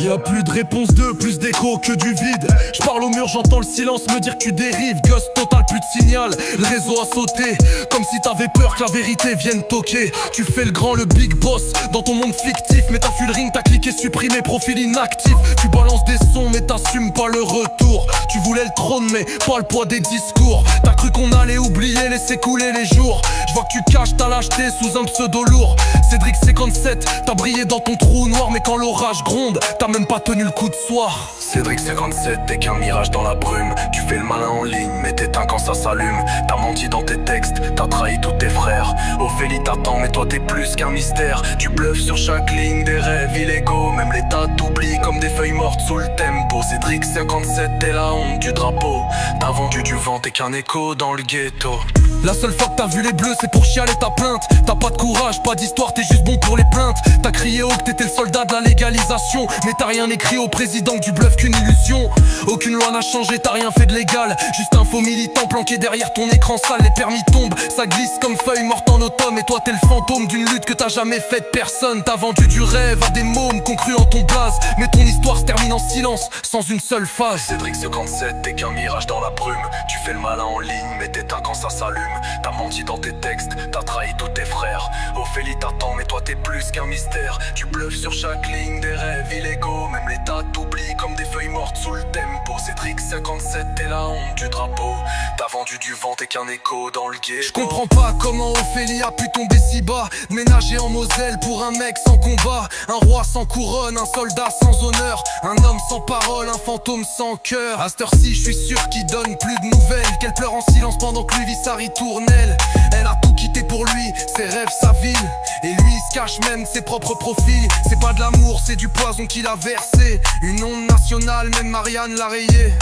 Y'a plus de réponse de, plus d'écho que du vide. J'parle au mur, j'entends le silence me dire que tu dérives. Ghost total, plus de signal, le réseau a sauté. Comme si t'avais peur que la vérité vienne toquer. Tu fais le grand, le big boss dans ton monde fictif. Mais t'as fui le ring, t'as cliqué supprimer, profil inactif. Tu balances des sons mais t'assumes pas le retour. Tu voulais le trône mais pas le poids des discours. T'as cru qu'on allait oublier, laisser couler les jours. J'vois que tu caches ta lâcheté sous un pseudo lourd. Cédric 57, t'as brillé dans ton trou noir. Mais quand l'orage gronde, t'as même pas tenu le coup de soir. Cédric 57, t'es qu'un mirage dans la brume. Tu fais le malin en ligne, mais t'éteins quand ça s'allume. T'as menti dans tes textes, t'as trahi tous tes frères. Ophélie t'attend, mais toi t'es plus qu'un mystère. Tu bluffes sur chaque ligne, des rêves illégaux. Même l'État t'oublie comme des feuilles mortes sous le tempo. Cédric 57, t'es la honte du drapeau. T'as vendu du vent, t'es qu'un écho dans le ghetto. La seule fois que t'as vu les bleus, c'est pour chialer ta plainte. T'as pas de courage, pas d'histoire, t'es juste bon pour les plaintes. T'as crié haut que t'étais le soldat de la légalisation, mais t'as rien écrit au président du bluff qu'une illusion. Aucune loi n'a changé, t'as rien fait de légal. Juste un faux militant planqué derrière ton écran sale. Les permis tombent, ça glisse comme feuilles mortes en automne. Et toi t'es le fantôme d'une lutte que t'as jamais faite personne. T'as vendu du rêve à des mômes qu'on cru en ton blaze. Mais ton histoire se termine en silence, sans une seule phase. Cédric 57, t'es qu'un mirage dans la brume. Tu fais le malin en ligne, mais t'éteins quand ça s'allume. T'as menti dans tes textes, t'as trahi tous tes frères. Ophélie t'attend, mais toi t'es plus qu'un mystère. Tu bluffes sur chaque ligne, des rêves illégaux. Même l'État t'oublie comme des feuilles mortes sous le tempo. Cédric 57, t'es la honte du drapeau. T'as vendu du vent, t'es qu'un écho dans le ghetto. J'comprends pas comment Ophélie a pu tomber si bas. Ménager en Moselle pour un mec sans combat. Un roi sans couronne, un soldat sans honneur. Un homme sans parole, un fantôme sans cœur. À cette heure-ci, j'suis sûr qu'il donne plus de nouvelles. Qu'elle pleure en silence pendant que lui vit sa ritournelle. Elle a tout quitté pour lui, ses rêves, sa ville. Et lui il se cache même ses propres profils. C'est pas de l'amour, c'est du poison qu'il a versé. Une onde nationale, même Marianne l'a rayé.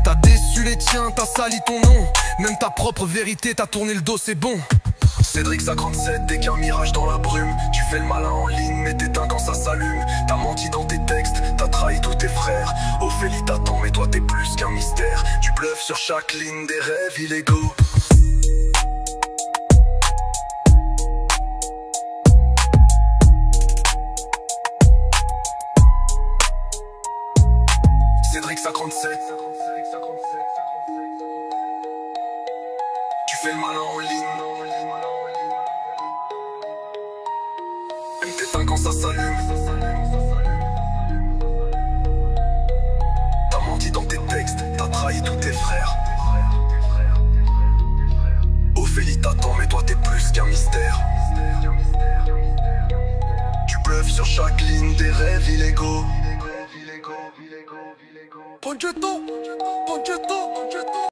T'as déçu les tiens, t'as sali ton nom. Même ta propre vérité, t'as tourné le dos, c'est bon. Cédric 57, t'es qu'un mirage dans la brume. Tu fais le malin en ligne, mais t'éteins quand ça s'allume. T'as menti dans tes textes, t'as trahi tous tes frères. Ophélie t'attend, mais toi t'es plus qu'un mystère. Tu bluffes sur chaque ligne, des rêves illégaux. Cédric 57. Tu fais le malin en ligne, même t'éteins quand ça s'allume. T'as menti dans tes textes, t'as trahi tous tes frères. Ophélie t'attend, mais toi t'es plus qu'un mystère. Tu bluffes sur chaque ligne, des rêves illégaux. Poncheto, Poncheto, Poncheto.